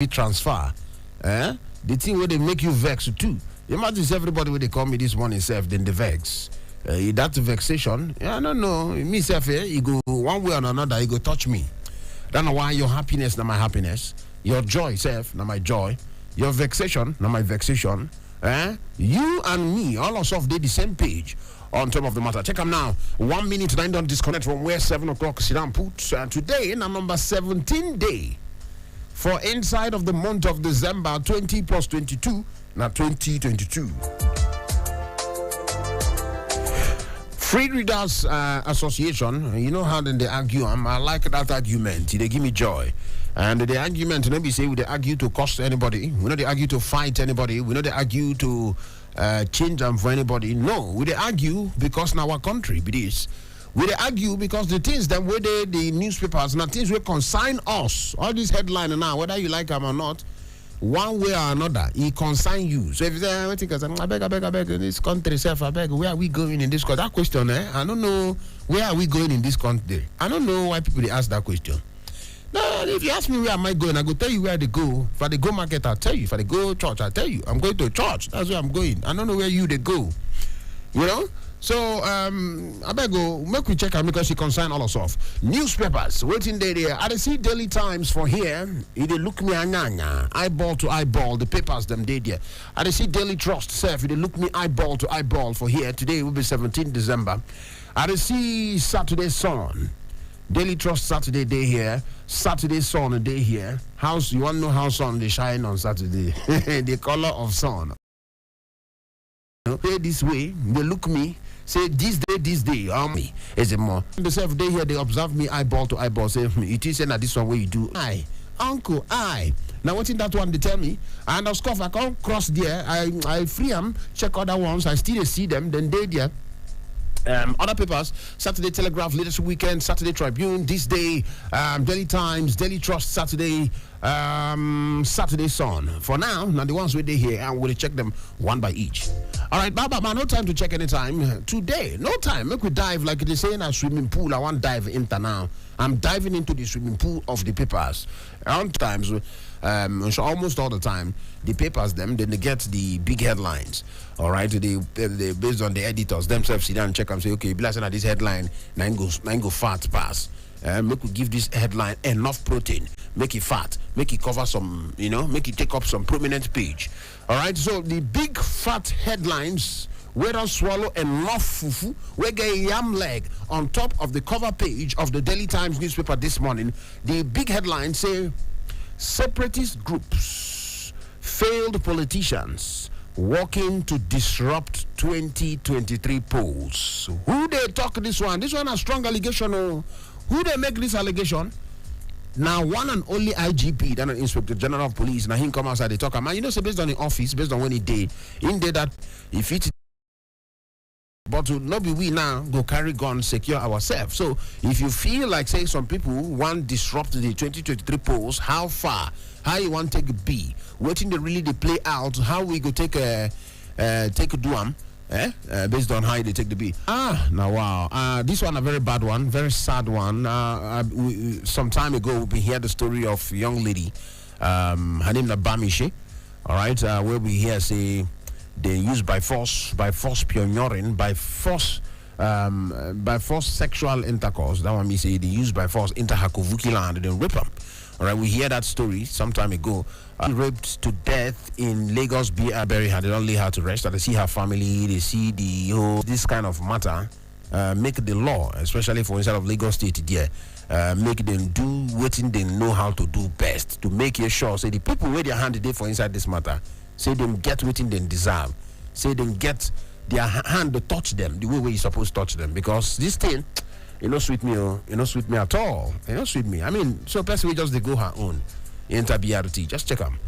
transfer. The thing where they make you vex too. Imagine if everybody when they call me this morning self, then the vex. That vexation, I don't know. Me self, you go one way or another, you go touch me. That's why your happiness, not my happiness. Your joy, self, not my joy. Your vexation, not my vexation. You and me, all of us, they the same page on top of the matter. Check them now. 1 minute, 9 don't disconnect from where 7 o'clock sit down put. Today, na number 17 day for inside of the month of December 20 plus 22, now 2022. Free Readers Association, you know how then they argue. I like that argument. They give me joy. And the argument, maybe say they argue to cost anybody. We know they argue to fight anybody. We know they argue to change them for anybody. No, we they argue because in our country, it is. We they argue because the things that where the newspapers, now things will consign us. All these headlines now, whether you like them or not, one way or another, it consign you. So if you say, I beg, in this country, self, I beg, where are we going in this country? That question, I don't know, where are we going in this country? I don't know why people they ask that question. No, if you ask me where am I going, I go tell you where they go. If I they go market, I'll tell you. If I they go church, I'll tell you. I'm going to church. That's where I'm going. I don't know where they go. You know? So, I better go, make we check out because she concern all of us. Newspapers, waiting there. I see Daily Times for here. They look me eyeball to eyeball. The papers them they there. I see Daily Trust, self. They look me eyeball to eyeball for here. Today will be 17 December. I see Saturday Sun. Daily Trust Saturday day here. Saturday Sun day here. House, you want to know how sun they shine on Saturday? The color of sun. They this way, they look me. Say this day, me Ezemmuo. The self day here, they observe me eyeball to eyeball. Say it is that this one way you do. Uncle, Now what's in that one they tell me? And of course I can't cross there. I free them, check other ones, I still see them, then they there. Other papers, Saturday Telegraph, Latest Weekend, Saturday Tribune, This Day, Daily Times, Daily Trust, Saturday, Saturday Sun. For now the ones where they here, and we'll check them one by each. All right, Baba, no time to check anytime. Today, no time. Make we dive like they say in a swimming pool. I want to dive into now. I'm diving into the swimming pool of the papers. Sometimes, so almost all the time, the papers then they get the big headlines. All right, they based on the editors themselves sit down and check and say, okay, blessing at this headline, nine go fat pass. Make we give this headline enough protein, make it fat, make it cover some, make it take up some prominent page. All right, so the big fat headlines. We don't swallow enough fufu. We get a yam leg on top of the cover page of the Daily Times newspaper this morning. The big headline say, separatist groups, failed politicians, working to disrupt 2023 polls. Who they talk this one? This one a strong allegation. Who they make this allegation? Now, one and only IGP, then an Inspector General of Police, now him come outside, they talk, man, so based on the office, based on when he did, in day that if it but to not be we now go carry guns, secure ourselves. So if you feel like say some people want disrupt the 2023 polls, how far, how you want to take a B, waiting to really they play out, how we go take a duam, based on how they take the B. Now wow, this one a very bad one, very sad one. Some time ago we heard the story of a young lady, her name is Bamishe, all right, where we hear say they use by force pioneering, by force sexual intercourse. That one me say they use by force into Hakovuki land and then rape them. All right, we hear that story some time ago. Raped to death in Lagos, bury her. They don't lay her to rest. They see her family. They see this kind of matter. Make the law, especially for inside of Lagos State, there. Make them do what they know how to do best to make sure. Say the people where their hand today for inside this matter. Say them get what they deserve. Say them get their hand to touch them the way you're supposed to touch them. Because this thing, sweet me, sweet me at all. Sweet me. I mean, so person we just they go her own. Enter BRT. Just check them.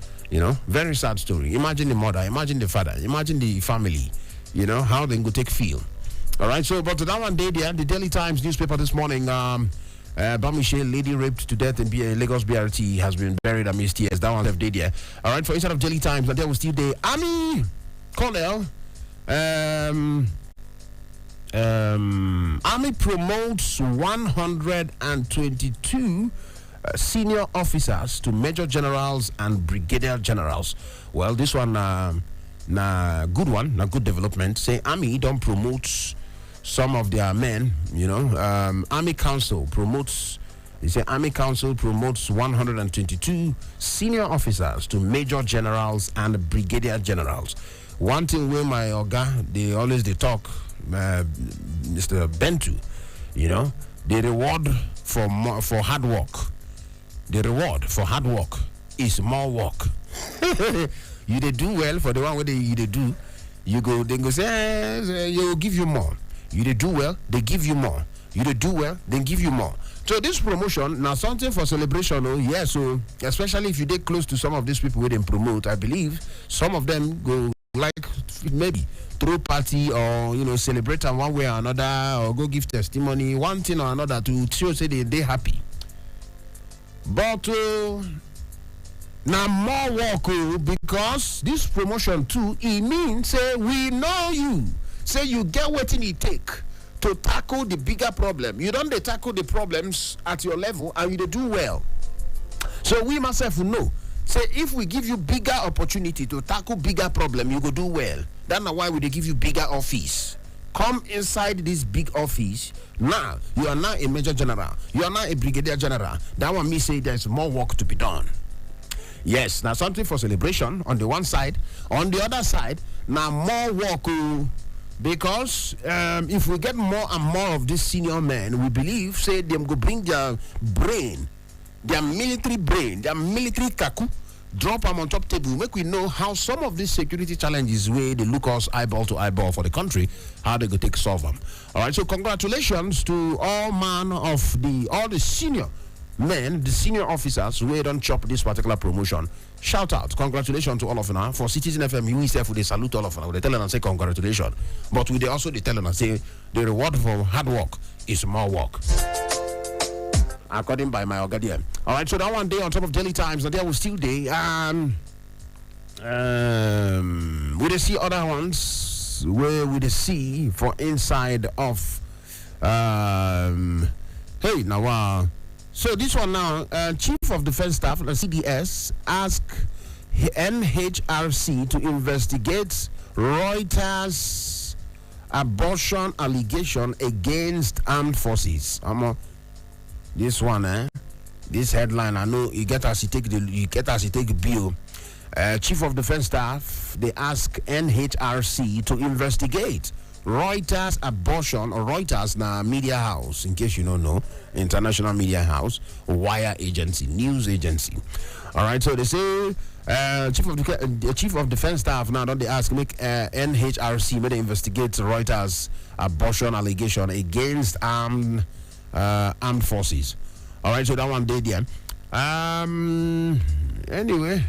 Very sad story. Imagine the mother, imagine the father, imagine the family. How they go take feel. All right. So, but that one day there, the Daily Times newspaper this morning. Bamishe, lady raped to death in Lagos BRT, has been buried amidst tears. That one left day there. All right, for inside of Daily Times, but there was still the Army Colonel. Army promotes 122 senior officers to major generals and brigadier generals. Well, this one na good one, na good development. Say Army don't promote some of their men, Army Council promotes. They say Army Council promotes 122 senior officers to major generals and brigadier generals. One thing where my Oga, they talk, Mr. Bentu, the reward for hard work. The reward for hard work is more work. You they do well for the one where they do. They go say, you give you more. You they do well, they give you more. You they do well, they give you more. So this promotion now something for celebration. Oh yeah, so especially if you get close to some of these people who they promote, I believe some of them go like maybe throw party or celebrate in one way or another, or go give testimony, one thing or another to show say they happy. But now more work because this promotion too, it means say we know you. Say you get what it take to tackle the bigger problem. You don't tackle the problems at your level and you do well. So we myself know. Say if we give you bigger opportunity to tackle bigger problem, you go do well. That's why we give you bigger office. Come inside this big office. Now you are now a major general. You are now a brigadier general. That one me say there's more work to be done. Yes, now something for celebration on the one side. On the other side, now more work. Because if we get more and more of these senior men, we believe, say, them go bring their brain, their military kaku, drop them on top table, make we know how some of these security challenges where they look us eyeball to eyeball for the country, how they go take solve them. All right, so congratulations to all the senior men, the senior officers who don't chop this particular promotion. Shout out, congratulations to all of them. For Citizen FM, you itself, they salute all of them. They tell them and say congratulations. But we also they tell them and say the reward for hard work is more work. According by my Ogadian. All right, so that one day on top of Daily Times, and there will still day. We they see other ones where we they see for inside of hey now. So this one now, Chief of Defense Staff, the CDS, asked NHRC to investigate Reuters abortion allegation against armed forces. This one, this headline, I know you get as you take bill. Chief of Defense Staff, they ask NHRC to investigate Reuters abortion, or Reuters na media house, in case you don't know, international media house, wire agency, news agency. All right, so they say Chief of Defense Staff now don't they ask make NHRC may they investigate Reuters abortion allegation against armed forces. All right, so that one day there. Anyway.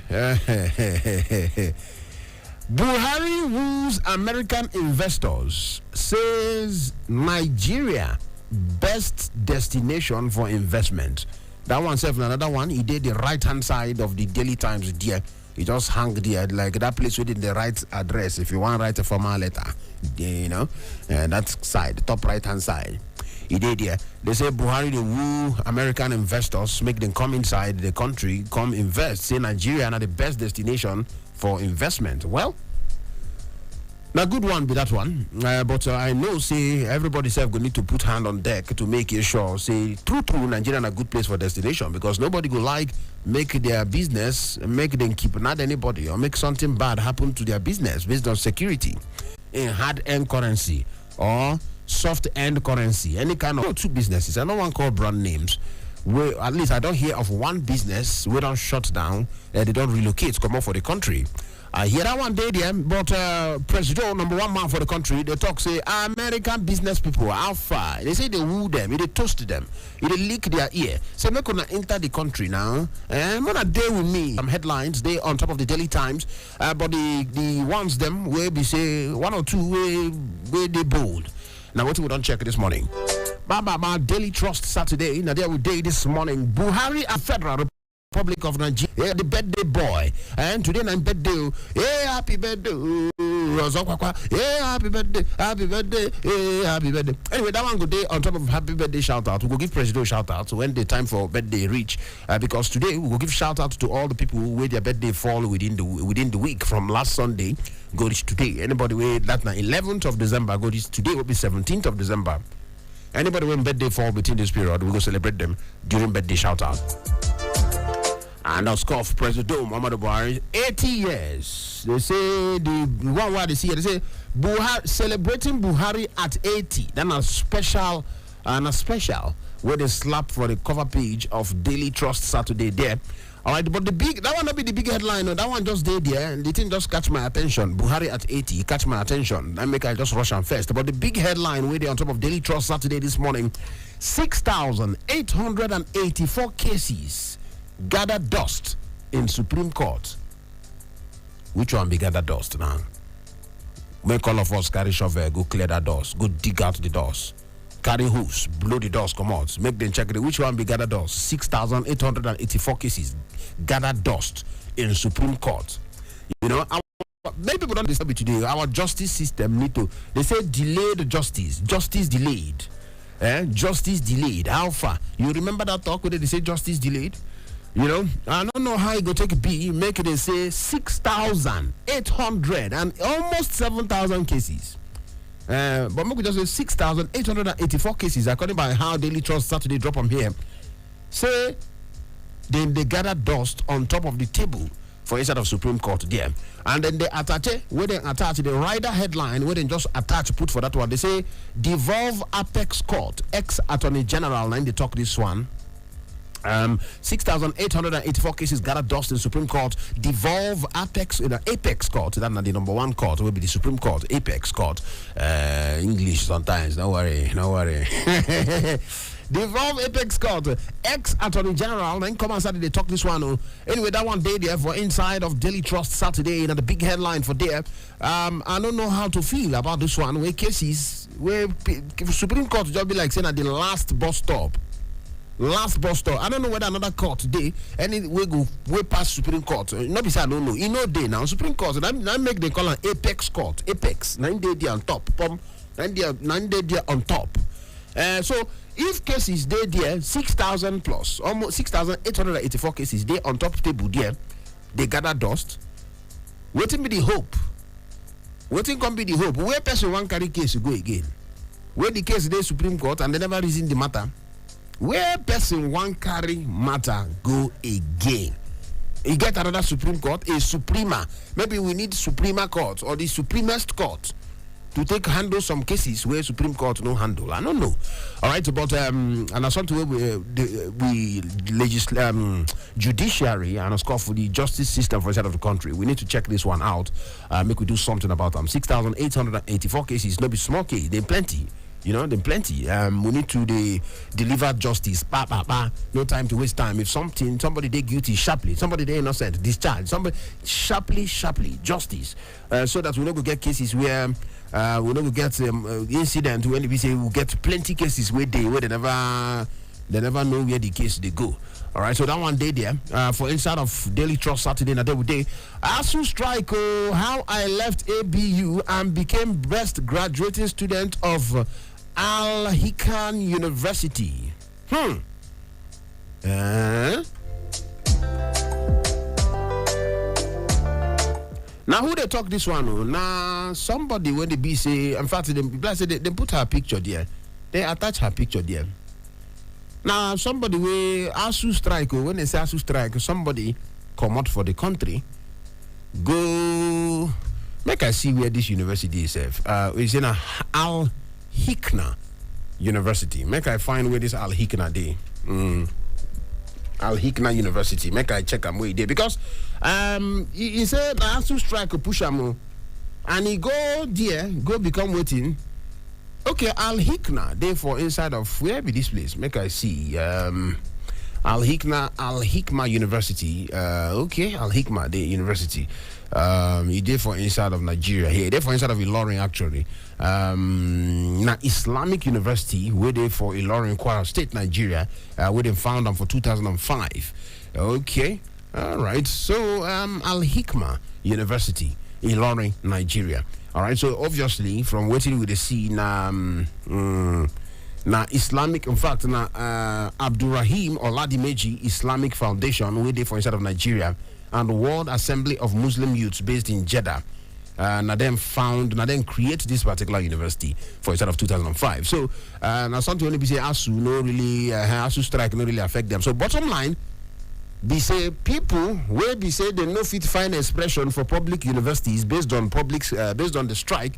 Buhari woos American investors, says Nigeria best destination for investment. That one self, another one, he did the right hand side of the Daily Times there. He just hung there like that place within the right address. If you want to write a formal letter, that side, top right hand side. He did there. They say Buhari they woo American investors, make them come inside the country, come invest. Say Nigeria are the best destination for investment. Well, now good one be that one, but I know say everybody self go need to put hand on deck to make it sure say true Nigeria a good place for destination, because nobody go like make their business, make them keep not anybody or make something bad happen to their business based on security in hard end currency or soft end currency, any kind of two businesses. I don't want to call brand names. Where at least I don't hear of one business where don't shut down, they don't relocate, come out for the country. I hear that one day there, but President, number one man for the country, they talk say American business people, how far? They say they woo them, they toast them, they lick their ear. Say make gonna enter the country now. And when a day with me, some headlines, they on top of the Daily Times, but the ones them where we say one or two where they bold. Now what we don't check this morning. Baba Daily Trust Saturday. Now there we day this morning. Buhari and Federal Republic of Nigeria. Yeah, the birthday boy. And today I'm birthday. Hey, happy birthday. Hey, happy birthday. Happy birthday. Hey, happy birthday. Anyway, that one good day on top of happy birthday shout out. We will give president shout out when the time for birthday reach. Because today we will give shout out to all the people who where their birthday fall within the week from last Sunday. Go this today. Anybody wait that night 11th of December. Go this today will be 17th of December. Anybody when birthday fall between this period, we go celebrate them during birthday shout out. And now scoff President Muhammadu Buhari 80 years. They say the one word they see they say Buhari celebrating Buhari at 80. Then a special where they slap for the cover page of Daily Trust Saturday there. All right, but that one not be the big headline. No, that one just did there, and the thing just catch my attention. Buhari at 80, catch my attention. I just rush on first. But the big headline where they on top of Daily Trust Saturday this morning, 6,884 cases gather dust in Supreme Court. Which one be gather dust now? Make all of us carry shovel, go clear that dust, go dig out the dust. Carry hooves, blow the dust, come out. Make them check it. Which one be gather dust? 6,884 cases gather dust in Supreme Court. You know, many people don't disturb it today. Our justice system need to. They say delayed justice. Justice delayed. Justice delayed. How far? You remember that talk where they say justice delayed? You know, I don't know how you go take a B, make it they say 6,800 and almost 7,000 cases. But maybe just say 6,884 cases according by how Daily Trust Saturday drop on here. Say then they gather dust on top of the table for inside of Supreme Court there. And then they attach the rider headline where they just put for that one. They say devolve Apex Court, ex-Attorney General, and they talk this one. 6,884 cases gathered dust in Supreme Court. Devolve Apex Court. That's not the number one court. Will be the Supreme Court. Apex Court. English sometimes. Don't worry. Devolve Apex Court. Ex-Attorney General. Then come outside. They talk this one. Anyway, that one day there for inside of Daily Trust Saturday. And the big headline for there. I don't know how to feel about this one. Where cases where Supreme Court just be like saying at the last bus stop. I don't know whether another court today any way go way past Supreme Court. Not be say I don't know. You know day now Supreme Court. And I make them call an Apex Court. Apex 9 day there on top. 9 day there on top. So if cases there 6,000 plus, almost 6,884 cases there on top table there, they gather dust. Waiting be the hope. Waiting can be the hope. Where person one carry case to go again? Where the case there Supreme Court and they never reason the matter. Where person one carry matter go again? You get another Supreme Court, a Suprema. Maybe we need Suprema Court or the Supremest Court to handle some cases where Supreme Court no handle. I don't know. All right, but and as something we judiciary and of course for the justice system for the side of the country, we need to check this one out. Make we do something about them. 6,884 cases, no be small case. They plenty. You know, then plenty. We need to deliver justice. No time to waste time. If somebody they guilty, sharply. Somebody they innocent, discharge. Somebody sharply, justice. So that we don't go get cases where we don't go get incident when we say we get plenty cases where they never know where the case they go. All right, so that one day there for inside of Daily Trust Saturday and a day. ASU strike. How I left ABU and became best graduating student of Al Hikam University. Now who they talk this one? Now somebody when they be say, in fact they put her picture there. They attach her picture there. Now somebody where ASU strike, when they say ASU strike, somebody come out for the country. Go make I see where this university is. It's in Al Hikma University. Make I find where this Al Hikma day. Al Hikma University. Make I check where they because he said I have to strike a push and he go there, go become waiting. Okay, Al Hikma, therefore inside of where be this place? Make I see. Al Hikma University. Okay, Al Hikma the University. He did for inside of Nigeria here. They for inside of Ilorin actually. Now Islamic University, where they for Ilorin, Kwara State, Nigeria. Where they found them for 2005. Okay. All right. So, Al Hikma University, Ilorin, Nigeria. All right. So, obviously, from waiting with the sea, now Islamic, in fact, now Abdurrahim Oladimeji Islamic Foundation, we did for inside of Nigeria, and World Assembly of Muslim Youths based in Jeddah. Now then create this particular university for inside of 2005. So now something only be say ASU no really ASU strike no really affect them. So bottom line, be say people where be say they no fit find expression for public universities based on the strike.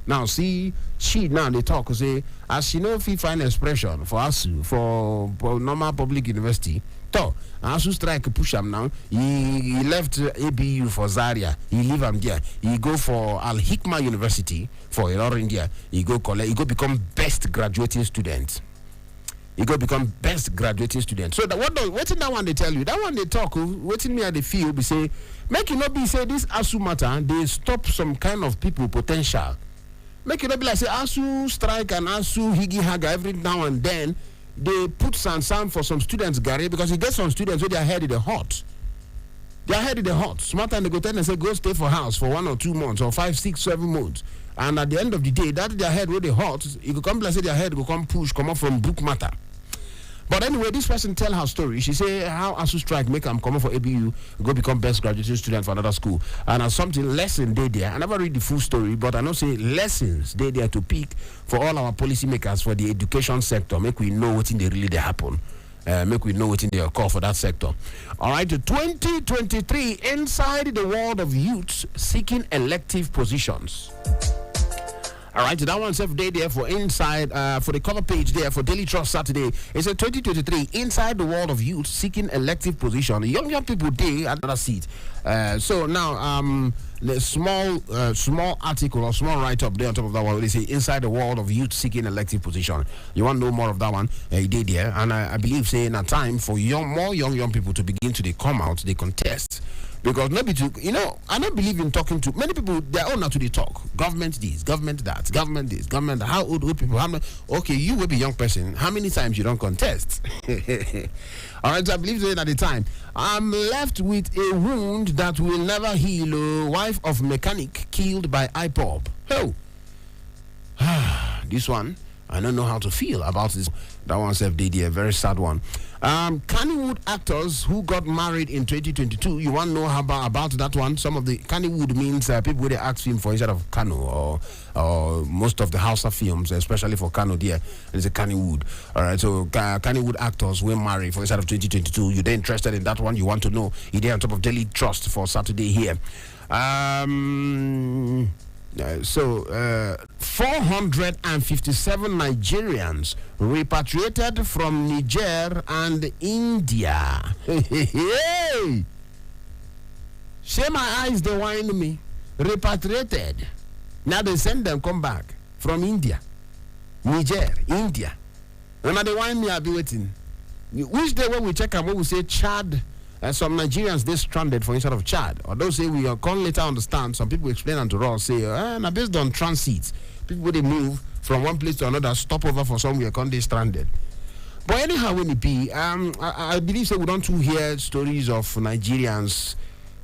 Now see she now they talk say as she no fit find expression for ASU for normal public university. So ASU strike push him now. He left ABU for Zaria. He leave him there. He go for Al Hikma University for Ilorin India. He go become best graduating student. He go become best graduating student. So what's that one they tell you? That one they talk. What's me at the field? Be say make it not be say this ASU matter. They stop some kind of people potential. Make it not be like say ASU strike and ASU higi haga every now and then. They put some for some students, Gary, because you get some students where their head is hot. Their head is hot. Smart time they go tell and say go stay for house for 1 or 2 months or 5, 6, 7 months. And at the end of the day, that their head where they hot, it will come like say their head will come up from book matter. But anyway, this person tell her story. She say how ASU strike make them come for ABU, go become best graduate student for another school. And as something lesson they there. I never read the full story, but I know say lessons they there to pick for all our policymakers for the education sector. Make we know what in they really they happen. Make we know what in they occur for that sector. All right, 2023 inside the world of youths seeking elective positions. All right, that one's every day there for inside, for the cover page there for Daily Trust Saturday. It's a 2023 inside the world of youth seeking elective position. Young people day at another seat. So now, the small article or small write up there on top of that one, they say inside the world of youth seeking elective position. You want to know more of that one? He did there, and I believe saying a time for more young people to begin to come out, they contest. Because maybe I don't believe in talking to many people. They're all not to the talk. Government this, government that, government this, government that. How old people? Okay, you will be a young person. How many times you don't contest? All right, so I believe that at the time I'm left with a wound that will never heal. Wife of mechanic killed by IPOB. Oh, this one. I don't know how to feel about this. That one's FDD, a very sad one. Kannywood actors who got married in 2022. You want to know about that one? Some of the Kannywood means people they ask film for instead of Kano or most of the Hausa films, especially for Kano there. It's a Kannywood. All right, so Kannywood actors were married for instead of 2022. You're interested in that one? You want to know? You're there on top of Daily Trust for Saturday here. 457 Nigerians repatriated from Niger and India. Hey! Say my eyes, they whine me. Repatriated. Now they send them come back from India. Niger, India. And now they whine me, I'll be waiting. Which day when we check and when we say Chad, some Nigerians they stranded for inside of Chad. Or those say we can later understand. Some people explain and to us say, now based on transit, people they move from one place to another, stop over for somewhere, can they stranded. But anyhow, when it be, I believe say we don't too hear stories of Nigerians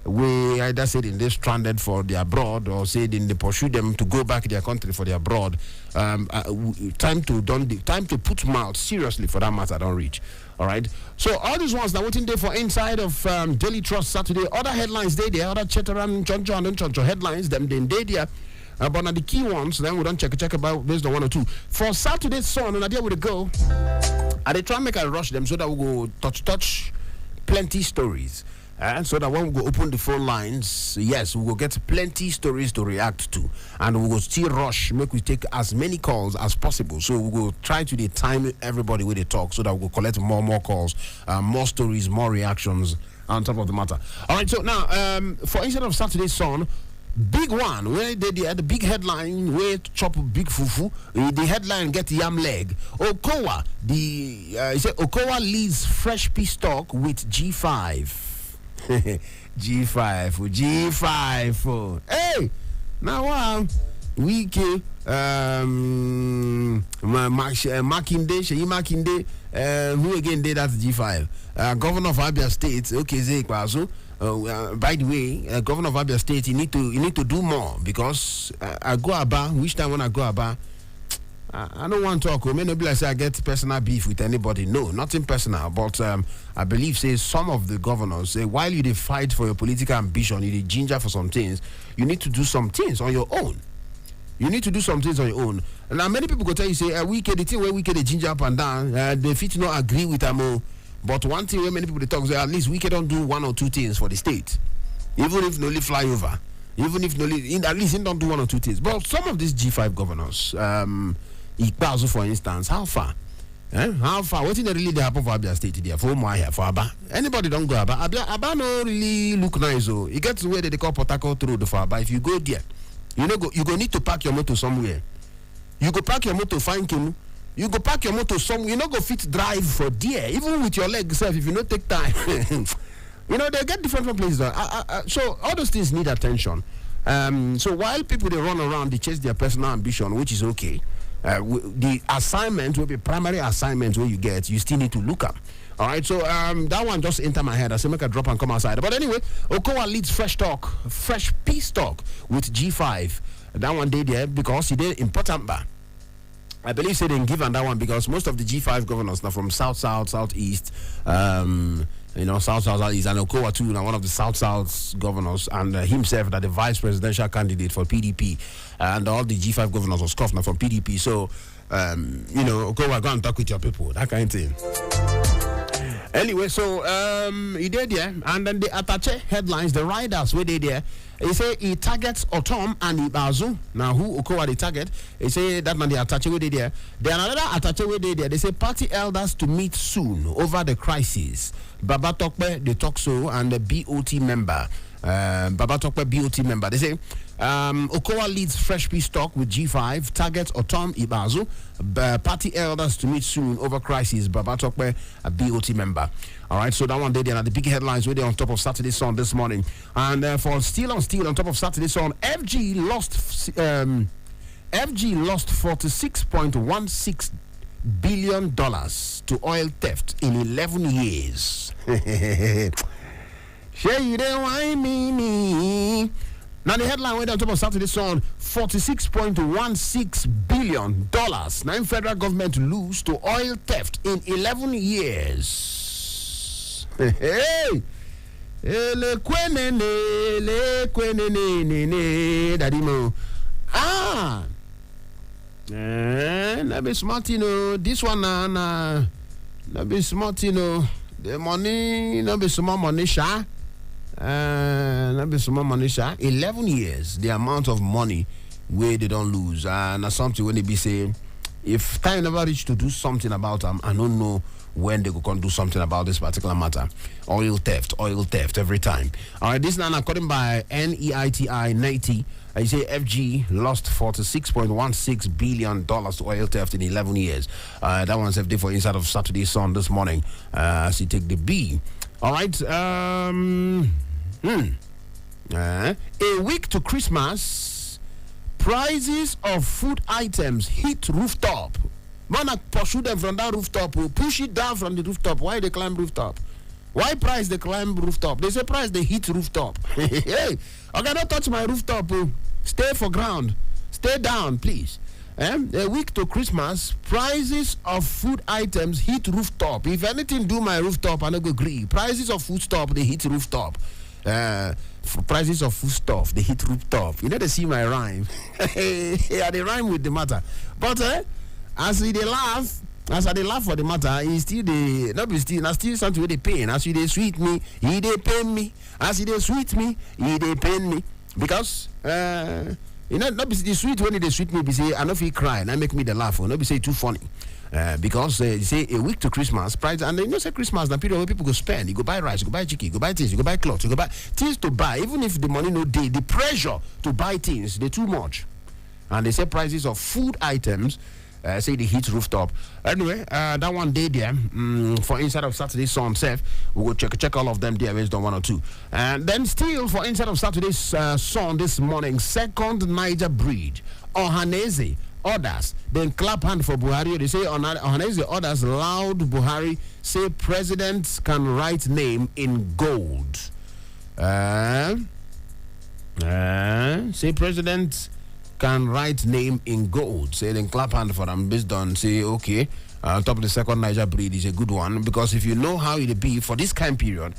we either said in they stranded for their abroad or said in they pursue them to go back to their country for their abroad. Time to put mouth seriously for that matter don't reach. All right. So all these ones that waiting there for inside of Daily Trust Saturday. Other headlines they there, other Chetteran, Choncho headlines them they there. But now the key ones, then we don't check about based on 1 or 2. For Saturday's Sun, and idea where to go. And they try and make I rush them so that we go touch plenty stories. And so that when we go open the phone lines, yes, we will get plenty stories to react to. And we will still rush, make we take as many calls as possible. So we will try to time everybody with the talk so that we will collect more calls, more stories, more reactions on top of the matter. All right, so now, for instead of Saturday's Sun, big one, where they had the big headline, where chop big fufu, the headline get yam leg. Okowa, he said Okowa leads fresh peace talk with G5. G5. Hey, now Wike, Makinde, Sheyi Makinde, who again did that G5? Governor of Abia State, okay, Zekwazo. By the way, Governor of Abia State, you need to do more, because I go about, which time when I go about, I don't want to talk. Maybe I say I get personal beef with anybody. No, nothing personal. But I believe, say, some of the governors say, while you fight for your political ambition, you ginger for some things, you need to do some things on your own. You need to do some things on your own. Now, many people go tell you, say, we can the thing where we can the ginger up and down, they fit not agree with them. But one thing where many people they talk, say, at least we can don't do one or two things for the state, even if no fly over, even if no at least they don't do one or two things. But some of these G5 governors, Ikpazu, for instance, how far? How far? What did really happen for Abia State there? For Umuahia, for Aba? Anybody don't go Aba? Aba no really look nice. Oh, it gets where they call Port Harcourt Road for Aba. If you go there, you go need to park your motor somewhere. You go park your motor, find him. You go park your motor somewhere. You not go fit drive for there, even with your legs self. If you not take time, they get different places. So all those things need attention. So while people they run around, they chase their personal ambition, which is okay. The assignment will be primary assignment where you get, you still need to look up. All right, so that one just enter my head. I say make a drop and come outside. But anyway, Okowa leads fresh peace talk with G5. That one day there because he did important bar. I believe they didn't give on that one because most of the G5 governors are from south, east, south, east, and Okowa too, now one of the south governors, and himself that the vice presidential candidate for PDP, and all the G5 governors was scoffed now from PDP. So, Okowa, go and talk with your people, that kind of thing. Anyway, so he did there, and then the Atache headlines, the riders were there. He say he targets Otom and Ibazu. Now who Okowa the target? He say that man the Atache were there. Then another Atache were there. They say party elders to meet soon over the crisis. Baba Tokpe the Tokso and the BOT member. Baba Tokpe BOT member. They say Okowa leads fresh peace talk with G5, targets Otom Ibazu, party elders to meet soon over crisis. Baba Tokpe, a BOT member. All right, so that one day, the big headlines were there on top of Saturday Sun this morning. And for Steel on top of Saturday Sun, FG lost $46.16 billion to oil theft in 11 years. Share you there, why me? Now the headline went on top of Saturday Sun, $46.16 billion. Now federal government lose to oil theft in 11 years. Hey, dadimo. Na be smart, this one na be smart, the money, na be small money, sha. Na be small money, sha. 11 years, the amount of money where they don't lose. And something when they be saying, if time never reach to do something about them, I don't know when they can do something about this particular matter. Oil theft every time. All right, this now according by NEITI 90, I say FG lost $46.16 billion to oil theft in 11 years. That one's FD for inside of Saturday Sun this morning. As you take the B. All right. A week to Christmas, prices of food items hit rooftop. Man, pursue them from that rooftop, push it down from the rooftop. Why they climb rooftop? Why price they climb rooftop? They say price they hit rooftop. Hey, okay, don't touch my rooftop. Stay for ground. Stay down, please. A week to Christmas, prices of food items hit rooftop. If anything do my rooftop, I don't go agree. Prices of food stuff, they hit rooftop. Prices of food stuff, they hit rooftop. You know, they see my rhyme. Yeah, they rhyme with the matter. But as they laugh for the matter, he still still something with the pain. As they sweet me, he they pain me. As they sweet me, he they pain me. Because not be the sweet when they sweet me, be say I know if he cry and I make me the laugh, or not be say too funny. Because they say a week to Christmas, price, and they say Christmas, the period where people go spend. You go buy rice, you go buy chicken, you go buy things, you go buy clothes, you go buy things to buy. Even if the money no day, the pressure to buy things, they too much. And they say prices of food items say the heat rooftop. Anyway, that one day there for inside of Saturday Sun Self, we will check all of them there based on 1 or 2. And then still for inside of Saturday's Sun this morning, second Niger Bridge, Ohaneze. Others then clap hand for Buhari. They say Ohaneze others loud Buhari say president can write name in gold. Say president can write name in gold. Say then clap hand for them based on say okay. On top of the second Niger Bridge is a good one because if you know how it be for this kind period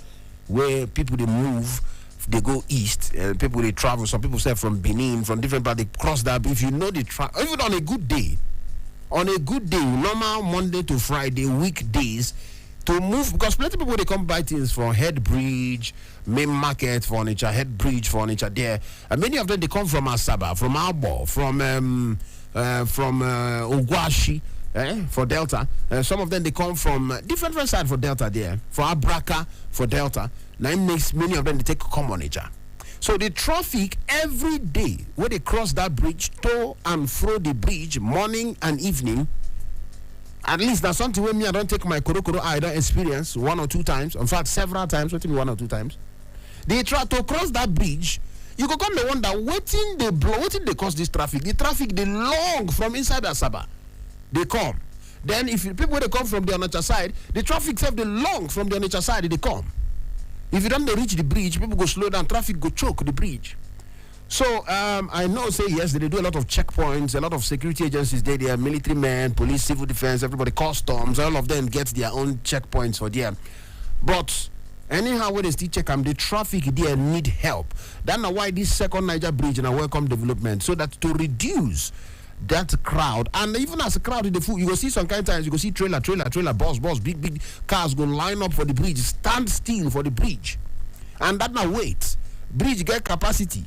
where people they move. They go east, people they travel. Some people say from Benin, from different parts, they cross that. If you know they travel, even on a good day, normal Monday to Friday, weekdays, to move because plenty of people they come buy things from Head Bridge, Main Market furniture, Head Bridge furniture there, and many of them they come from Asaba, from Abo, from Ogwashi. For Delta, some of them they come from different sides for Delta there, for Abraka, for Delta. Now it makes many of them they take common nature. So the traffic every day when they cross that bridge, to and fro the bridge, morning and evening. At least that's something when me I don't take my Korokoro I don't experience 1 or 2 times. In fact, several times, what 1 or 2 times. They try to cross that bridge. You go come and wonder waiting they cause this traffic. The traffic they long from inside Asaba. They come. Then if people they come from the Onitsha side, the traffic have the long from the Onitsha side they come. If you don't reach the bridge, people go slow down, traffic go choke the bridge. So I know say yes, they do a lot of checkpoints, a lot of security agencies there, military men, police, civil defense, everybody, customs, all of them get their own checkpoints for them. But anyhow, when they still check them, the traffic there need help. That's why this second Niger Bridge and a welcome development, so that to reduce that crowd, and even as a crowd in the food, you go see some kind of times you go see trailer, bus, big cars go line up for the bridge, stand still for the bridge, and that now wait. Bridge get capacity.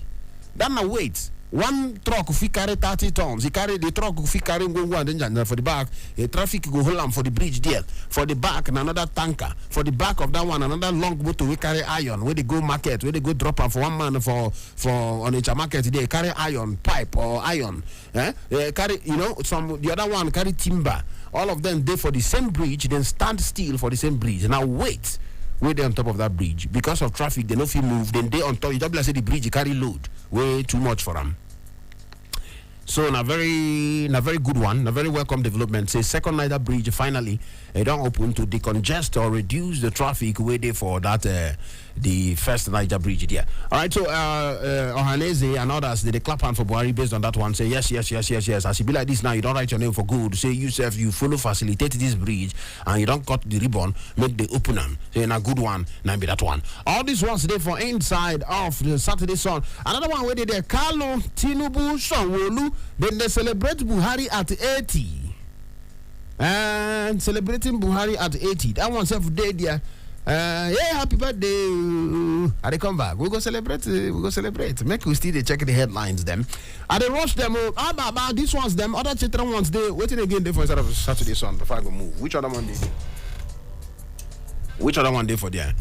That now wait. One truck if carry 30 tons, the truck if carry go and for the back, a traffic go hold on for the bridge there. For the back, and another tanker. For the back of that one, another long motor we carry iron. Where they go market, where they go drop for one man for on each market they carry iron pipe or iron. Carry the other one carry timber. All of them they for the same bridge, then stand still for the same bridge. Now wait. Where they on top of that bridge because of traffic, they no fit move. Then they on top. You don't say the bridge carry load way too much for them. So a very good one, a very welcome development. Say second Niger Bridge finally don't open to decongest or reduce the traffic waiting for that the first Niger Bridge there. All right, so Ohaneze and others they clap hand for Buhari based on that one. Say yes. As you be like this now, you don't write your name for good. Say yourself you follow facilitate this bridge and you don't cut the ribbon, make the open them. Say a good one, now be that one. All these ones today for inside of the Saturday Sun. Another one where they there Carlo Tinubu Sanwo-Olu. Then they celebrate Buhari at 80. And celebrating Buhari at 80. That one self day there. Yeah, happy birthday. They come back. We go celebrate. Make we still check the headlines them. They rush them. These ones them. Other children ones they waiting again there for instead of Saturday Sun before I go move. Which other one they? Which other one day for there?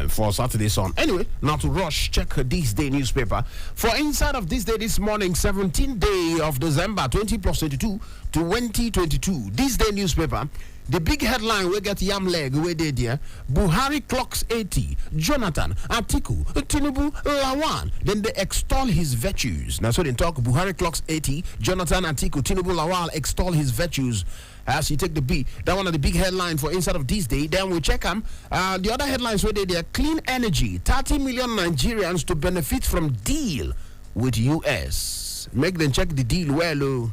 For Saturday Sun. Anyway, now to rush, check this day newspaper. For inside of this day this morning, 17th day of December 20+22 2022. This day newspaper. The big headline we get yam leg where they there. Buhari clocks 80. Jonathan, Atiku, Tinubu, Lawan. Then they extol his virtues. Now so they talk Buhari clocks 80. Jonathan, Atiku, Tinubu, Lawal extol his virtues. As you take the beat, that one of the big headline for inside of this day. Then we check them. The other headlines where they are clean energy. 30 million Nigerians to benefit from deal with US. Make them check the deal well.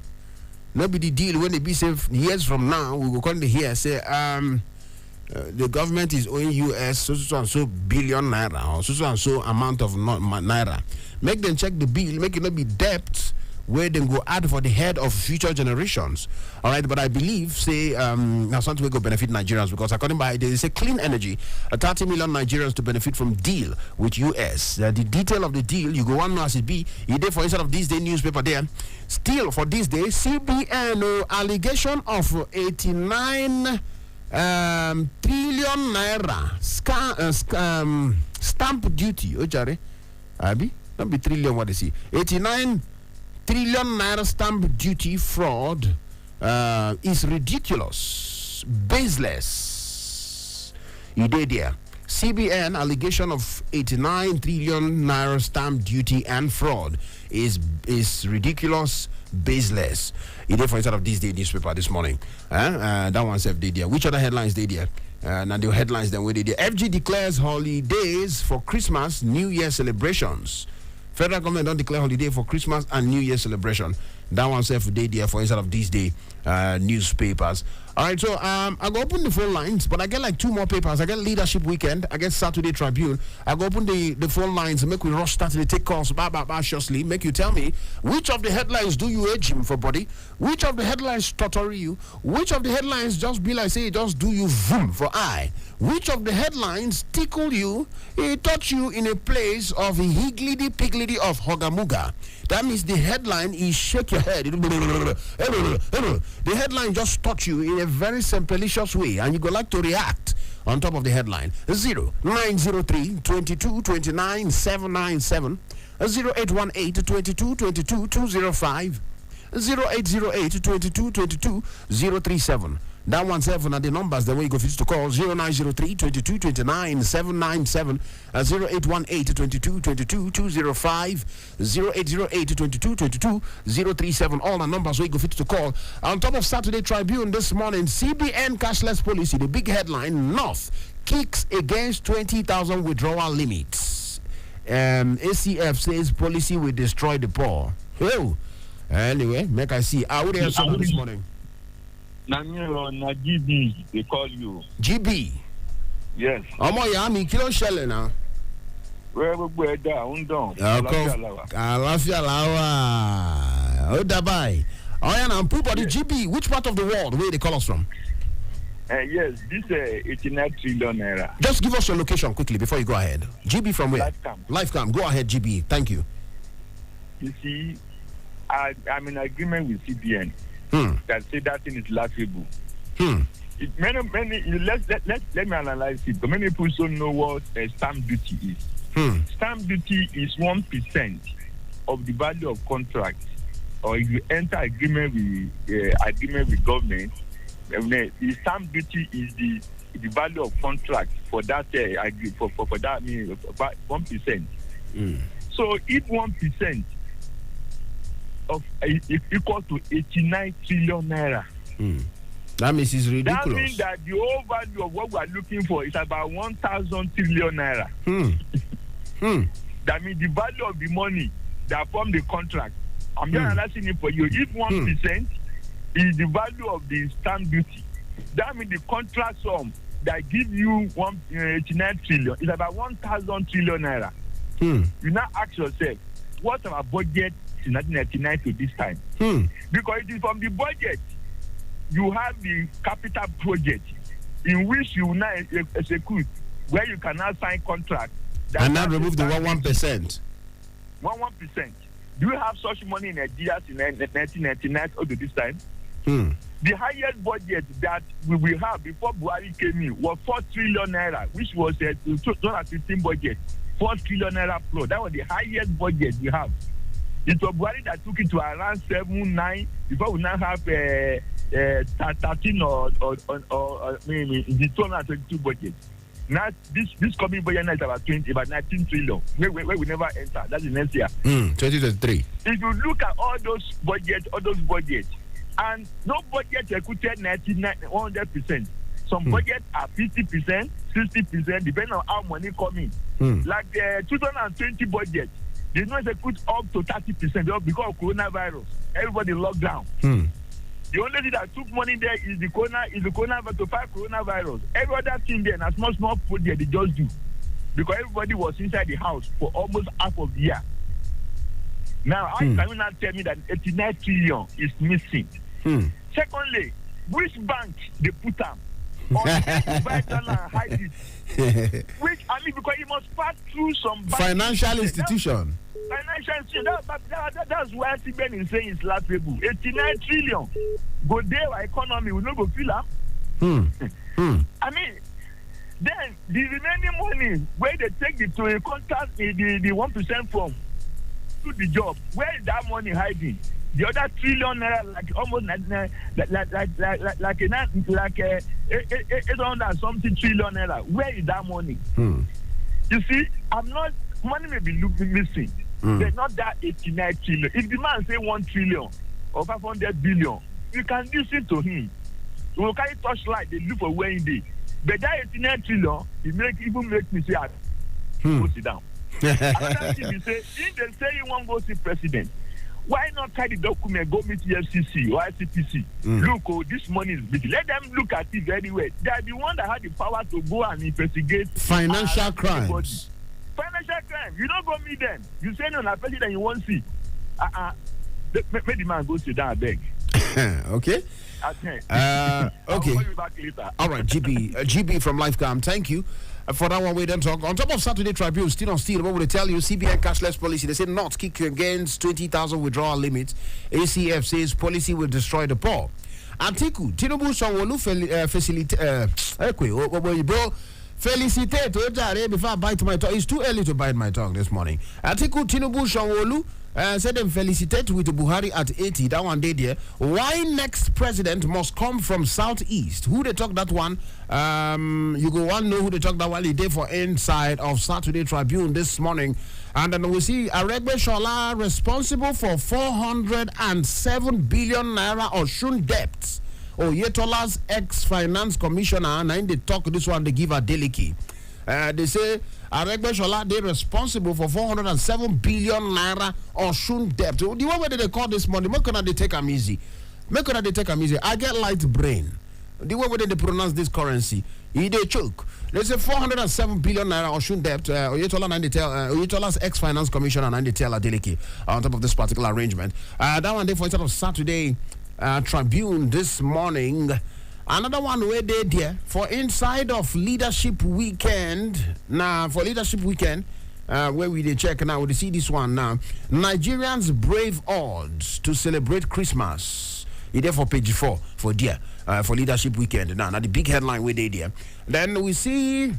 Maybe the deal when they be safe years from now, we will come to here say the government is owing US so and so billion naira or so and so amount of naira. Make them check the bill, make it not be debt where they go add for the head of future generations. All right, but I believe, say, now something will go benefit Nigerians because according by they say clean energy, 30 million Nigerians to benefit from deal with US. The detail of the deal, you go one know as it be. You there for inside of this day newspaper there. Still for this day, CBN allegation of 89 trillion naira stamp duty. Ojare, Abi, don't be trillion what they see. 89 trillion naira stamp duty fraud is ridiculous, baseless. You did there. CBN allegation of 89 trillion naira stamp duty and fraud is ridiculous, baseless. You did for inside of this day newspaper this morning. That one said did there. Which other headlines did there? Now the headlines then we did there. FG declares holidays for Christmas, New Year celebrations. Federal government don't declare holiday for Christmas and New Year celebration. That one said day there for inside of these day newspapers. All right, so I go open the phone lines, but I get like 2 more papers. I get Leadership Weekend, I get Saturday Tribune. I go open the phone lines and make we rush start to take calls. Shortly, make you tell me which of the headlines do you age him for body? Which of the headlines tutor you? Which of the headlines just be like say just do you vroom for eye? Which of the headlines tickle you? It touch you in a place of higgledy piggledy of hogamuga. That means the headline is shake your head. The headline just touch you in a very simplicious way, and you go like to react on top of the headline. 0903 22 29 797 0818 22 22 205 0808 22 22 037. That one seven are the numbers the way you go to call 0903 22 29 797 0818 22 22 205 0808 22 22 037. All the numbers where you go to call. On top of Saturday Tribune this morning, CBN cashless policy, the big headline, North kicks against 20,000 withdrawal limits. ACF says policy will destroy the poor. Oh, anyway, make I see. I would have someone this morning. GB, they call you. GB? Yes. Yami, kilo shell now. Where we down. Alafia Lawa. Oh, Dabai. Oh, yeah, now, the GB, which part of the world where they call us from? Yes, this 89 trillion naira. Just give us your location quickly before you go ahead. GB from where? Lifecam. Go ahead, GB. Thank you. You see, I'm in agreement with CBN. That say that thing is laughable. Let me analyze it. But many people don't know what stamp duty is. Stamp duty is 1% of the value of contract, or if you enter agreement with government, the stamp duty is the value of contract for that for that 1%. So if 1% of equal to 89 trillion naira. That means it's ridiculous. That means that the whole value of what we are looking for is about 1,000 trillion naira. That means the value of the money that form the contract. I'm just analyzing it for you. If 1% is the value of the stamp duty, that means the contract sum that give you 89 trillion is about 1,000 trillion naira. You now ask yourself, what's our budget in 1999 to this time? Because it is from the budget you have the capital project in which you now execute, where you can now sign contract and now remove the 1%. 1%. Do you have such money in Nigeria in 1999 or to this time? The highest budget that we will have before Buhari came in was 4 trillion naira, which was a 2015 budget. 4 trillion naira plus. That was the highest budget we have. It was Buhari that took it to around 7-9 before we now have 13 or maybe the 222 budget. Now this coming budget now is about 19 trillion. Where we never enter. That's the next year. 2023. If you look at all those budgets, and no budget executed 100%. Some budgets are 50%, 60%, depending on how money coming. Like the 2020 budget, they don't execute up to 30% because of coronavirus. Everybody locked down. The only thing that took money there is the coronavirus to fight coronavirus. Every other thing there, and small food there, they just do. Because everybody was inside the house for almost half of the year. Now, how can you not tell me that 89 trillion is missing? Secondly, which bank they put them? Or they buy dollar and hide it? Which, because it must pass through some financial institution. Financial institution. That's why CBN is saying it's laughable. 89 trillion. Go there, our economy will not go fill up. Then the remaining money where they take it to a contract the 1% from, do the job. Where is that money hiding? The other trillion naira, like almost like 800 something trillion naira. Where is that money? You see, money may be missing. There's not that 89 trillion. If the man say 1 trillion or 500 billion, you can listen to him. We will carry torchlight, they look for where in day. But that 89 trillion, it even make me say, go sit down. Another thing is say, if they say you want to go see president, why not carry the document, go meet the FCC or ICPC? Look, this money is big. Let them look at it very well. They are the one that had the power to go and investigate financial crimes. Financial crime. You don't go meet them. You say no, na president you won't see. Make the man go sit down, I beg. Okay. Okay. I'll call you back later. All right, GB from Lifecam. Thank you for that one. We then talk on top of Saturday Tribune. Still on steel. What would they tell you? CBN cashless policy. They say not kick against 20,000 withdrawal limit. ACF says policy will destroy the poor. Atiku Tinubu Sanwo-Olu felicitate before I bite my tongue. It's too early to bite my tongue this morning. Atiku Tinubu Sanwo-Olu said them felicitate with Buhari at 80. That one day there. Why next president must come from southeast? Who they talk that one? You go one know who they talk that one. He did for inside of Saturday Tribune this morning. And then we see Aregbe-Shola responsible for 407 billion naira Osun debts. Oyetola's ex-finance commissioner, and they talk this one, they give a daily key. They say Aregbe-Shola, they responsible for 407 billion naira Osun debt. The one where they call this money, make they take them easy. I get light brain. The way where they pronounce this currency, they choke. They say 407 billion naira Osun debt. Oyetola's ex-finance commissioner, and they tell Adeleke on top of this particular arrangement. That one day for instead of Saturday Tribune this morning. Another one where they there for inside of leadership weekend. Now for leadership weekend, where we check now, we see this one now. Nigerians brave odds to celebrate Christmas. It there for page 4 for dear for leadership weekend. Now the big headline where they there. Then we see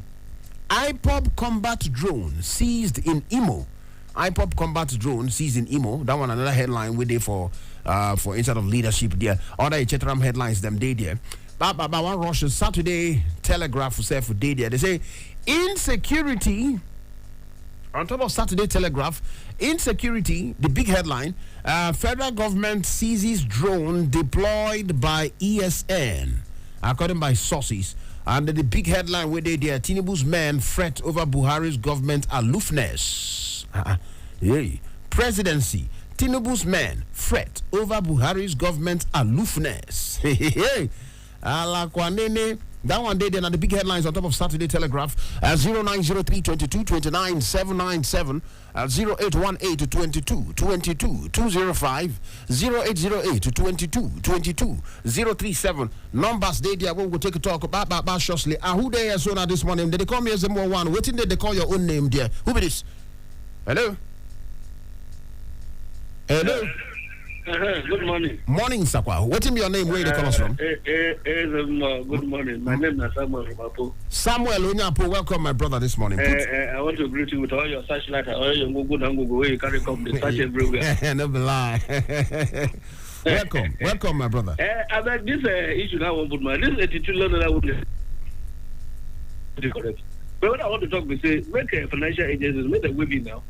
IPOB combat drone seized in Imo. IPOB combat drone seized in Imo. That one another headline where they for inside of leadership there. Other Chetram headlines them day there. But one Russian Saturday Telegraph for day there. They say insecurity on top of Saturday Telegraph. Insecurity, the big headline. Federal government seizes drone deployed by ESN, according by sources. And the big headline where they there. Tinubu's men fret over Buhari's government aloofness. Presidency. Tinubu's men fret over Buhari's government aloofness. That one day then are the big headlines on top of Saturday Telegraph. 0903 22 29 797 0818 22 22 205 0808 22 22 037. Numbers they there we will take a talk about shortly. Who they are so now this morning? They call me Ezemmuo one. Waiting they call your own name there. Who be this? Hello? Hello? Good morning. Morning, Sakwa. What's your name? Where you call us from? Good morning. My name is Samuel Onyapo. Samuel Onyapo, welcome, my brother, this morning. I want to greet you with all your searchlight and all your good and good way you carry come the search everywhere. No lie. welcome, my brother. I bet this issue now won't put my this attitude learner that would be correct. But what I want to talk about say make financial agencies make a weaving now.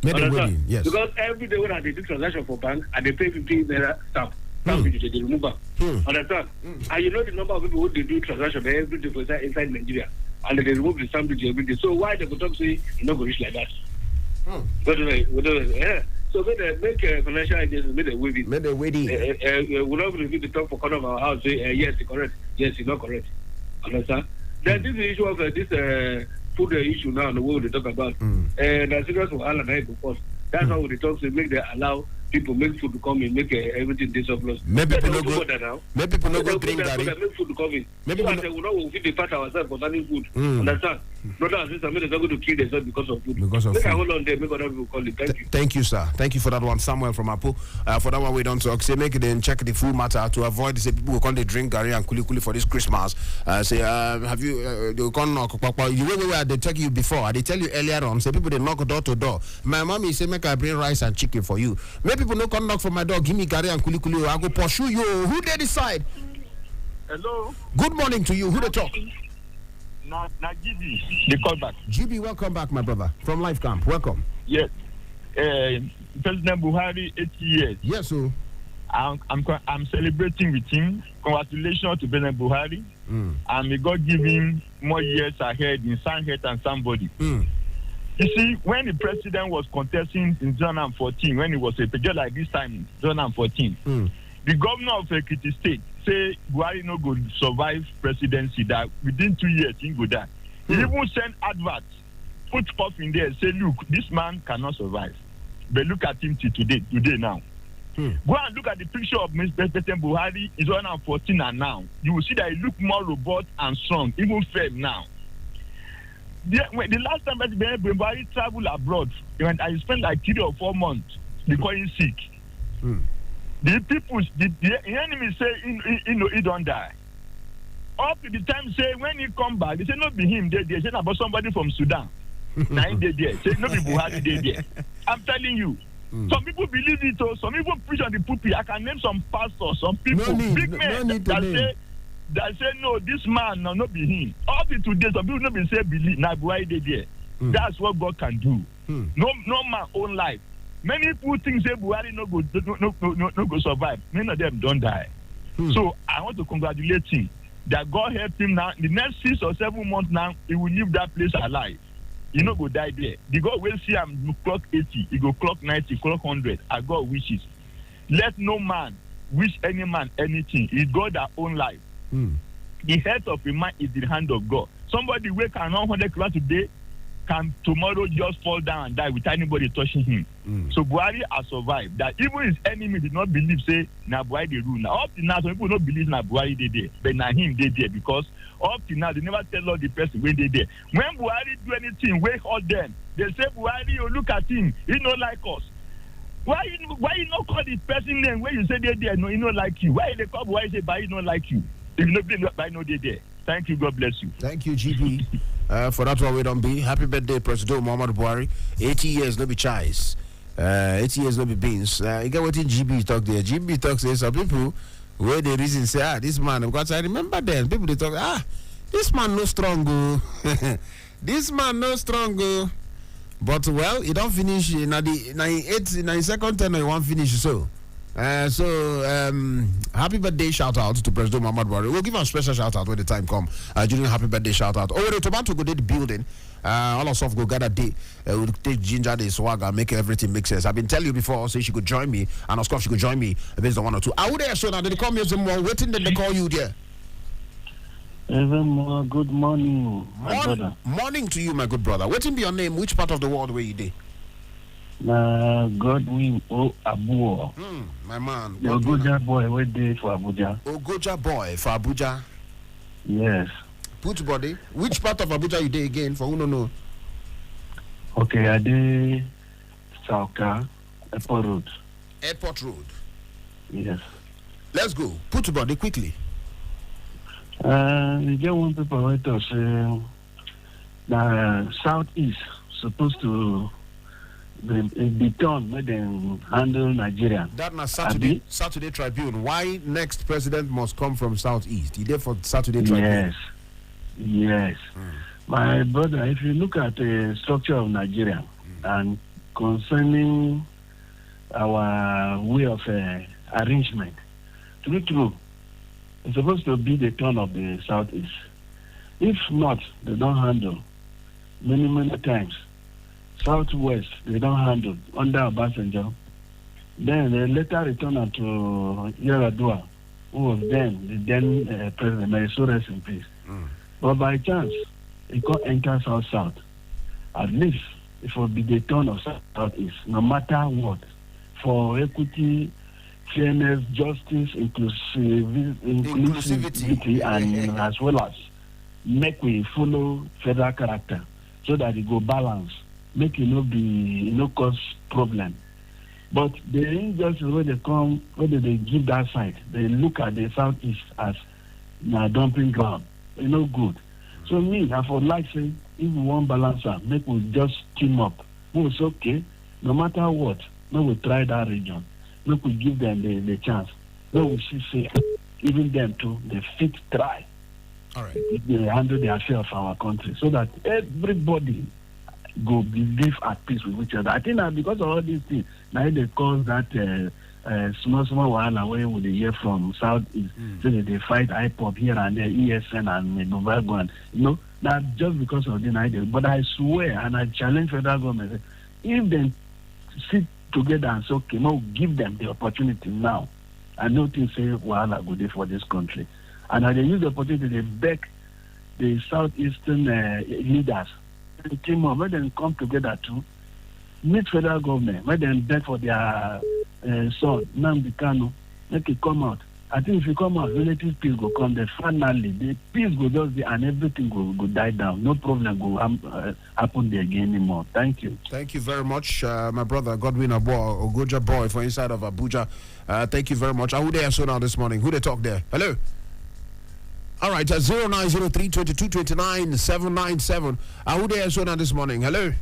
Yes. Because every day when I do transaction for bank and they pay 15 naira stamp duty, they remove them. Understand? And you know the number of people who they do transaction every day for inside Nigeria and they remove the stamp duty every day. So why they could talk say you not go reach like that? So make financial agencies make a weaving. Make a wedding. We're not going to the top for corner of our house say yes, it's correct. Yes, it's not correct. Understand? Then this is the issue of this food issue now, the way they talk about. The serious for Allah before. That's how they talk. They make they allow people make food to come in, make everything this surplus. Maybe people no go. Maybe people no go drink that. Make food to come in. Maybe they will not feed the fat ourselves for any food. Understand? brother and sister, they're not going to kill themselves because of food. Because of food. food. Hold on there, make other people call it. Thank you. Thank you, sir. Thank you for that one, Samuel from Apo. For that one, we don't talk. Say, make it and check the full matter to avoid. Say, people will come they drink Gary and Kuli for this Christmas. Say, have you? They will come knock. The way they tell you before, they tell you earlier on. Say, people they knock door to door. My mommy say, make I bring rice and chicken for you. Many people no come knock for my door. Give me Gary and Kuli. I go pursue you. Who they decide? Hello. Good morning to you. Who they talk? Now, GB, they call back. GB, welcome back, my brother, from Life Camp. Welcome. Yes. President Buhari, 80 years. Yes, sir. I'm celebrating with him. Congratulations to President Buhari. And may God give him more years ahead in sound health and somebody. You see, when the president was contesting in 2014, when he was a just like this time in 2014, the governor of Ekiti State say Buhari no go survive presidency, that within 2 years he go die. He even sent adverts, put stuff in there, say, look, this man cannot survive. But look at him till today now. Go and look at the picture of Mr. President Buhari in 2014 and now. You will see that he look more robust and strong, even firm now. The last time President Buhari traveled abroad, I spent like 3 or 4 months because he's sick. The people, the enemy say he don't die. Up to the time say when he come back, they say not be him, they say about somebody from Sudan. Now he there. Say no be Buhari there. I'm telling you. Some people believe it, some people preach on the pulpit. I can name some pastors, some people, big men that say no, this man no be him. Up to today, some people not be say believe now Buhari there. That's what God can do. No man own life. Many people think say Buhari no go survive. Many of them don't die. So I want to congratulate him that God help him now. The next 6 or 7 months now, he will leave that place alive. He no go die there. The God will see him clock 80, he go clock 90, clock 100. As God wishes. Let no man wish any man anything. It's God that own life. The health of a man is in the hand of God. Somebody wake can 100 kilometers today, can tomorrow just fall down and die without anybody touching him. So Buhari has survived. That even his enemy did not believe, say, na Buhari they rule. Now, up to now, some people don't believe na Buhari they there, but na him they there, because up to now, they never tell all the person when they there. When Buhari do anything, wake all them. They say, Buhari, you look at him, he not like us. Why you not call the person name when you say they there, no, he not like you? Why they call Buhari say, but he not like you? If you not believe, but no they there. Thank you, God bless you. Thank you, GP. For that one, we don't be. Happy birthday, President Muhammad Buhari. 80 years, no be chives. 80 years, no be beans. You get what in GB talk there. GB talk says some people where the reason say, this man, because I remember then, people they talk, this man no strong, this man no strong, but well, he don't finish, in the second turn, he won't finish, so. Happy birthday shout out to President Muhammad Buhari. We'll give him a special shout out when the time come during happy birthday shout out. Oh, the tomato go to the building. All of us go gather day. We'll take ginger, the swagger, make everything make sense. I've been telling you before, say she could join me, and of course she could join me based on 1 or 2. I would so now they call me Ezemmuo. Waiting, then they call you there. Ezemmuo, good morning, my brother. Morning to you, my good brother. Waiting be your name. Which part of the world were you there? Godwin Abuja. My man. The Ogoja boy, wait there for Abuja. Ogoja boy for Abuja. Yes. Put body. Which part of Abuja you there again? For who no know? Okay, I did Sauka, Airport Road. Airport Road. Yes. Let's go. Put body quickly. You get one people wait to say the southeast supposed to be done when they handle Nigeria. That na Saturday Tribune. Why next president must come from southeast? He there for Saturday Tribune. Yes. My brother, if you look at the structure of Nigeria and concerning our way of arrangement, true, it's supposed to be the turn of the southeast. If not, they don't handle many times. Southwest, they don't handle under Obasanjo. Then they later returned to Yaradua, who was the then president. May so rest in peace. But by chance, he can't enter South. At least it will be the turn of Southeast, no matter what, for equity, fairness, justice, inclusivity, and as well as make we follow federal character so that it go balance, make it no be cause problem. But the injustice when they come, when they give that side, they look at the southeast as a dumping ground. It's no good. So me, I would like say, if we want balance, make we just team up. We say, okay, no matter what, no we try that region. Make we give them the chance. No we see say, even them too, they fit try. All right. They handle the affair of our country so that everybody go live at peace with each other. I think that because of all these things, now they cause that small wahala where we hear from southeast, so that they fight IPOP here and there, ESN and Novago, and that just because of the idea. But I swear and I challenge federal government, if they sit together and say, okay, no, give them the opportunity now. I know things say wahala good day for this country, and they use the opportunity to beg the southeastern leaders. Team up, let them come together to meet federal government, let them beg for their son, Nnamdi Kanu, make it come out. I think if you come out, relative peace will come there. Finally, the peace will just be, and everything will die down. No problem will happen there again anymore. Thank you. Thank you very much, my brother Godwin Abo, Ogoja boy for inside of Abuja. Thank you very much. Who they so now this morning? Who they talk there? Hello. All right, 0903 22 29 797. Who they so now this morning? Hello.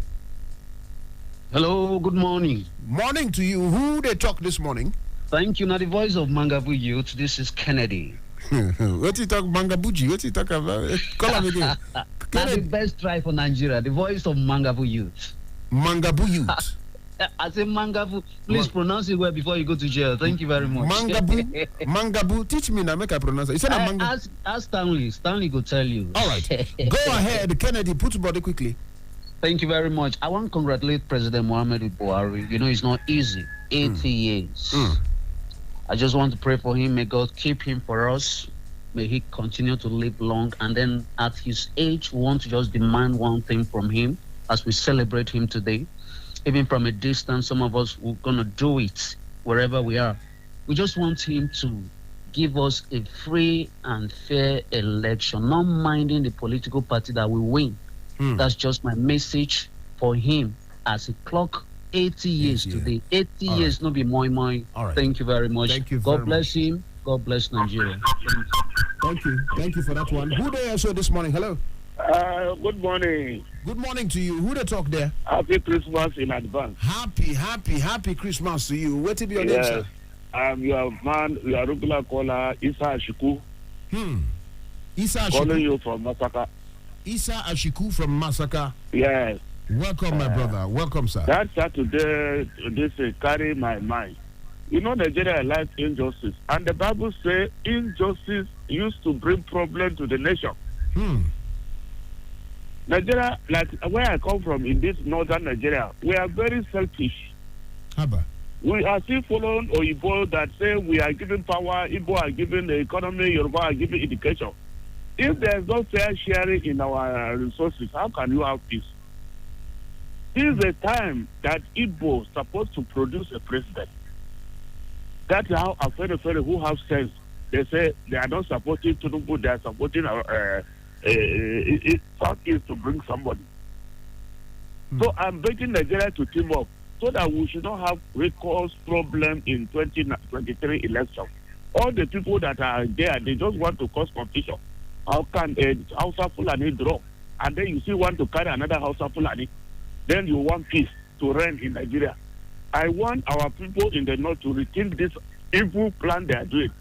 Hello, good morning. Morning to you. Who they talk this morning? Thank you. Now the voice of Mangabu Youth. This is Kennedy. What you talk Mangabuji? What you talk about? Call me again. That's the best try for Nigeria. The voice of Mangabu Youth. Mangabu Youth. I say Mangabu. Please pronounce it well before you go to jail. Thank you very much. Mangabu. Mangabu. Teach me now. Make I pronounce it. You said ask Stanley. Stanley will tell you. All right. Go ahead, Kennedy. Put your body quickly. Thank you very much. I want to congratulate President Muhammadu Buhari. It's not easy. 80 years. I just want to pray for him. May God keep him for us. May he continue to live long. And then at his age, we want to just demand one thing from him as we celebrate him today. Even from a distance, some of us are going to do it wherever we are. We just want him to give us a free and fair election, not minding the political party that will win. That's just my message for him as he clock 80 years today. 80 years, no be moi. All right. Thank you very much. Thank you. God bless him. God bless Nigeria. Thank you. Thank you for that one. Who there so this morning? Hello. Good morning. Good morning to you. Who they talk there? Happy Christmas in advance. Happy Christmas to you. What to be your name, sir? I'm your man, your regular caller, Isa Ashiku. Isa Ashiku. Calling you from Masaka. Isa Ashiku from Masaka. Yes. Welcome, my brother. Welcome, sir. That Saturday, this carry my mind. Nigeria likes injustice. And the Bible says injustice used to bring problem to the nation. Nigeria, like where I come from in this northern Nigeria, we are very selfish. Haba. We are still following Oyibo that say we are giving power, Igbo are giving the economy, Yoruba are giving education. If there is no fair sharing in our resources, how can you have peace? This is the time that Igbo is supposed to produce a president. That's how Afenifere who have sense, they say they are not supporting Tinubu, they are supporting Southeast to bring somebody. So I'm begging Nigeria to team up so that we should not have recourse problem in 2023 election. All the people that are there, they just want to cause confusion. How can a Hausa Fulani draw? And then you still want to carry another Hausa Fulani. Then you want peace to reign in Nigeria. I want our people in the north to rethink this evil plan they are doing.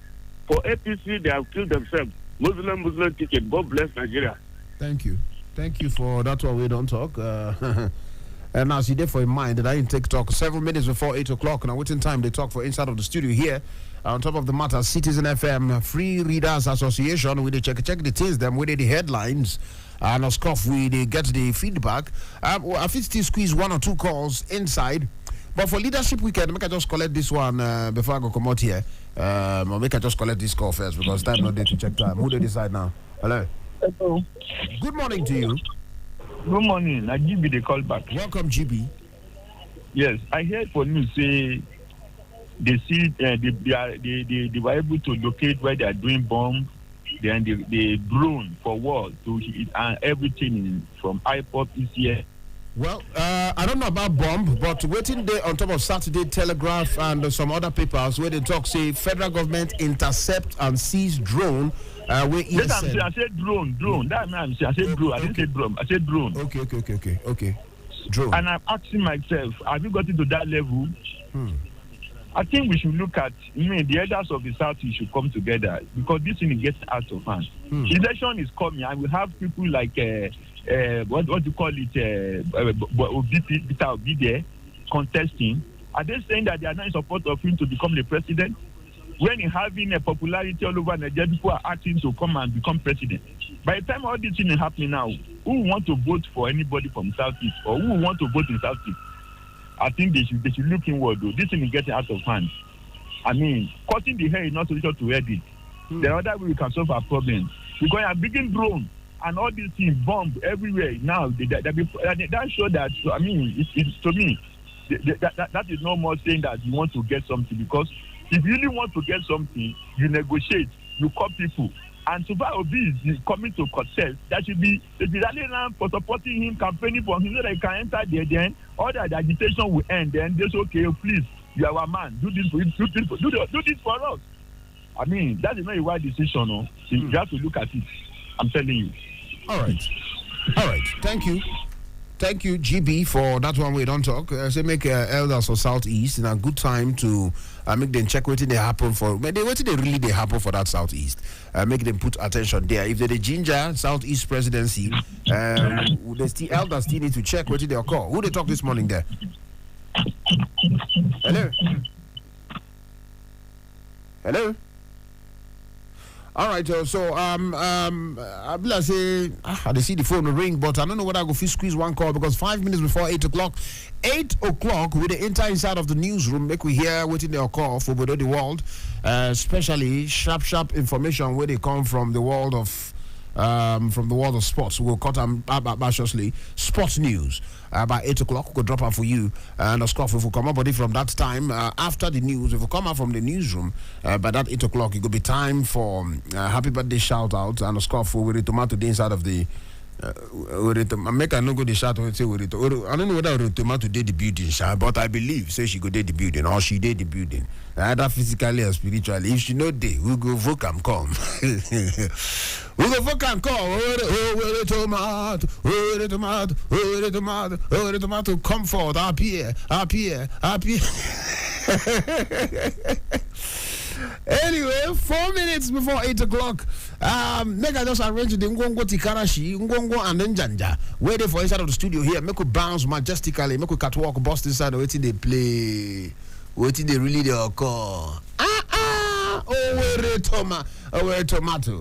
For APC, they have killed themselves. Muslim ticket. God bless Nigeria. Thank you. Thank you for that one. We don't talk. And as you did for in mind that I didn't take talk 7 minutes before 8 o'clock. Now, waiting time they talk for inside of the studio here. On top of the matter, Citizen FM Free Readers Association. We check the things them with the headlines. And of course, we get the feedback. I think still squeeze one or two calls inside. But for leadership weekend, make I just collect this one before I go come out here. Or make I just collect this call first because time not there to check time. Who they decide now? Hello. Hello. Good morning to you. Good morning. I give you the call back. Welcome, GB. Yes, I heard for news say they see they were able to locate where they are doing bomb then the drone for war to and everything from IPOP is here. Well, I don't know about bomb, but waiting there on top of Saturday Telegraph and some other papers where they talk say federal government intercept and seize drone. Where I said drone. That man, I said drone. I didn't say drone. I said drone. Okay. Drone. And I'm asking myself, have you gotten to that level? I think we should look at, the elders of the South should come together because this thing gets out of hand. Election is coming, and we have people like what do you call it, Peter Obi there contesting. Are they saying that they are not in support of him to become the president? When he's having a popularity all over Nigeria, people are asking to come and become president. By the time all this thing is happening now, who want to vote for anybody from Southeast or who want to vote in Southeast? I think they should look inward though. This thing is getting out of hand. I mean, cutting the hair is not solution to edit. The other way we can solve our problem. Because I'm bringing drone and all these things bomb everywhere now. That show that, I mean, it's to me, that is no more saying that you want to get something. Because if you really want to get something, you negotiate, you call people. And Super Obi is coming to contest. That should be the rally for supporting him, campaigning for him so that he can enter there. Then all that agitation will end. Then they say, okay, please, you are our man. Do this for him. Do this for us. I mean, that is not a wise decision. No? You have to look at it. I'm telling you. All right. Thank you, GB, for that one. We don't talk. Say make elders for Southeast in a good time to make them check what they happen for. What they really they happen for that Southeast. Make them put attention there. If they're the ginger Southeast presidency, the elders still need to check what they occur. Who they talk this morning there? Hello. All right, so I say I see the phone ring, but I don't know whether I go squeeze one call because 5 minutes before 8 o'clock. 8 o'clock, we the enter inside of the newsroom, make we hear waiting their call for the world, especially sharp information where they come from the world of sports. We'll cut them ambitiously. Sports news by 8 o'clock. We'll drop out for you. And of course, if we come up with it from that time after the news, if we come out from the newsroom by that 8 o'clock, it could be time for happy birthday shout out. And of course, with the tomato inside of the. Make a no go the shout and say with it. I don't know whether the tomato did the building, but I believe say she go did the building or she did the building, either physically or spiritually. If she know day, we go vote and come. We go vote and come. Oh, the tomato, come forward. Up here. Anyway, 4 minutes before 8 o'clock. Make I just arrange the Ngongo Tikarashi, Ngongo and then Janja. Waiting for inside of the studio here. Make we bounce majestically. Make we catwalk, bust inside. Waiting they play. Waiting they really they occur. Oh, where tomato.